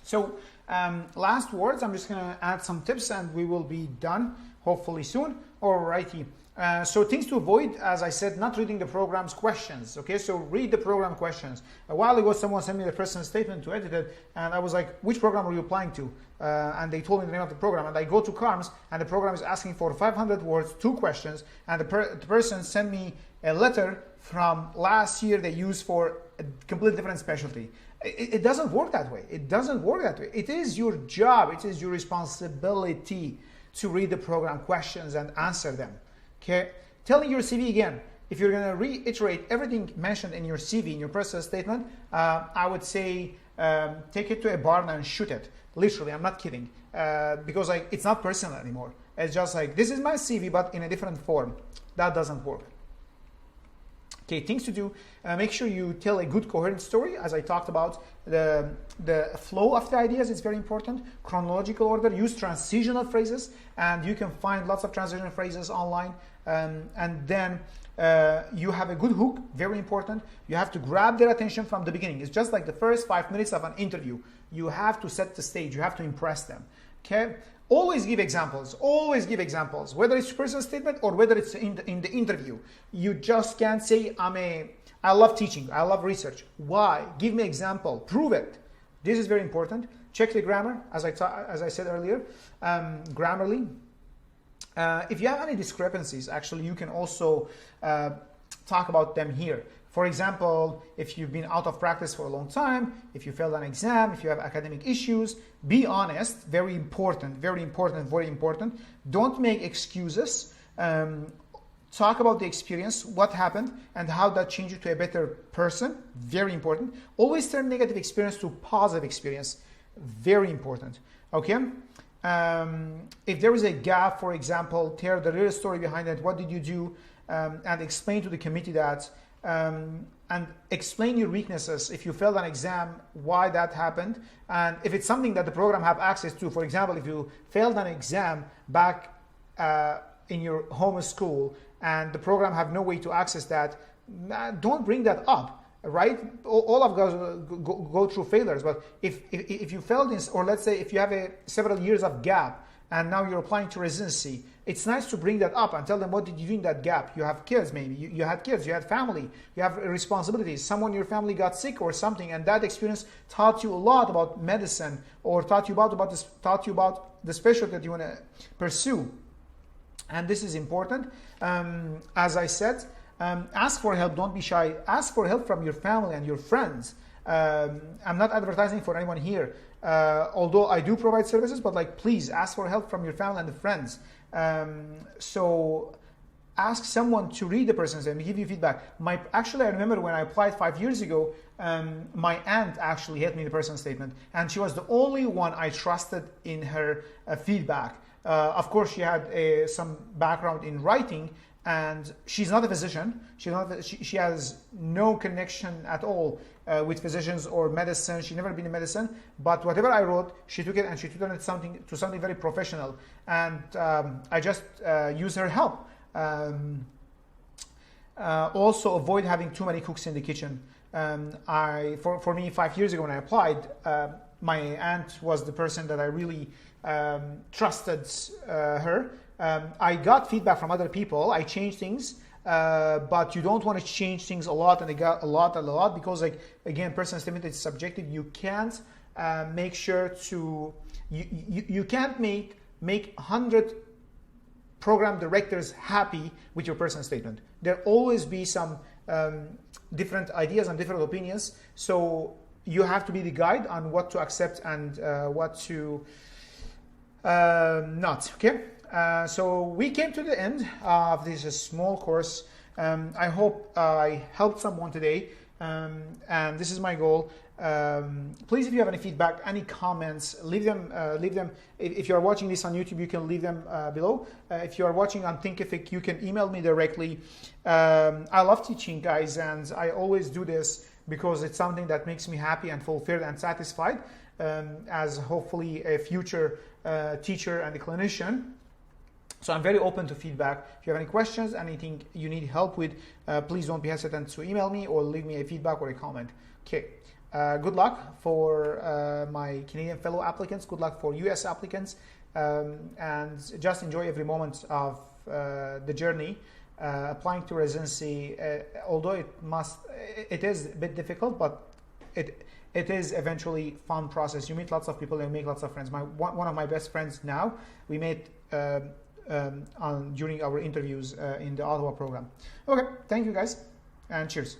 So last words, I'm just going to add some tips and we will be done hopefully soon. Alrighty. So things to avoid, as I said, not reading the program's questions. Okay, so read the program questions. A while ago, someone sent me the personal statement to edit it, and I was like, which program are you applying to? And they told me the name of the program, and I go to CaRMS, and the program is asking for 500 words, 2 questions, and the person sent me a letter from last year they used for a completely different specialty. It doesn't work that way. It doesn't work that way. It is your job, it is your responsibility to read the program questions and answer them. Okay, telling your CV again, if you're going to reiterate everything mentioned in your CV, in your personal statement, I would say take it to a barn and shoot it. Literally, I'm not kidding. Because like it's not personal anymore. It's just like, this is my CV, but in a different form. That doesn't work. Okay, things to do, make sure you tell a good coherent story. As I talked about, the flow of the ideas is very important. Chronological order, use transitional phrases, and you can find lots of transitional phrases online. And then you have a good hook, very important. You have to grab their attention from the beginning. It's just like the first 5 minutes of an interview. You have to set the stage, you have to impress them. Okay? Always give examples, whether it's personal statement or whether it's in the interview. You just can't say, I love teaching, I love research. Why? Give me example, prove it. This is very important. Check the grammar, as I said earlier, Grammarly. If you have any discrepancies, actually, you can also talk about them here. For example, if you've been out of practice for a long time, if you failed an exam, if you have academic issues, be honest. Very important, very important, very important. Don't make excuses. Talk about the experience, what happened, and how that changed you to a better person. Very important. Always turn negative experience to positive experience. Very important. Okay? If there is a gap, for example, tell the real story behind it. What did you do? And explain to the committee that. And explain your weaknesses. If you failed an exam, why that happened, and if it's something that the program have access to. For example, if you failed an exam back in your home school and the program have no way to access that, don't bring that up, right? All of us go through failures, but if you failed in, or let's say if you have several years of gap and now you're applying to residency, it's nice to bring that up and tell them, what did you do in that gap? You have kids, maybe. You had kids, you had family, you have responsibilities. Someone in your family got sick or something, and that experience taught you a lot about medicine, or taught you about the specialty that you want to pursue. And this is important. As I said, ask for help, don't be shy. Ask for help from your family and your friends. I'm not advertising for anyone here, although I do provide services, but like, please ask for help from your family and the friends. So ask someone to read the person's and give you feedback. Actually, I remember when I applied 5 years ago, my aunt actually helped me the personal statement, and she was the only one I trusted in her feedback. Of course, she had some background in writing, and she's not a physician. She has no connection at all with physicians or medicine. She's never been in medicine, but whatever I wrote, she took it and she turned it to something very professional. And I just use her help. Also, avoid having too many cooks in the kitchen. For me, 5 years ago when I applied, my aunt was the person that I really trusted her. I got feedback from other people. I changed things, but you don't want to change things a lot, and I got a lot because, like, again, personal statement is subjective. You can't make sure to you can't make 100 program directors happy with your personal statement. There'll always be some different ideas and different opinions. So you have to be the guide on what to accept and what to not. Okay. So we came to the end of this small course. I hope I helped someone today, and this is my goal. Please, if you have any feedback, any comments, leave them. If you are watching this on YouTube, you can leave them below. If you are watching on Thinkific, you can email me directly. I love teaching, guys, and I always do this because it's something that makes me happy and fulfilled and satisfied as hopefully a future teacher and a clinician. So I'm very open to feedback. If you have any questions, anything you need help with, please don't be hesitant to email me or leave me a feedback or a comment. Okay. Good luck for my Canadian fellow applicants. Good luck for US applicants. And just enjoy every moment of the journey. Applying to residency, although it is a bit difficult, but it is eventually fun process. You meet lots of people and make lots of friends. One of my best friends now, we met during our interviews in the Ottawa program. Okay, thank you guys, and cheers.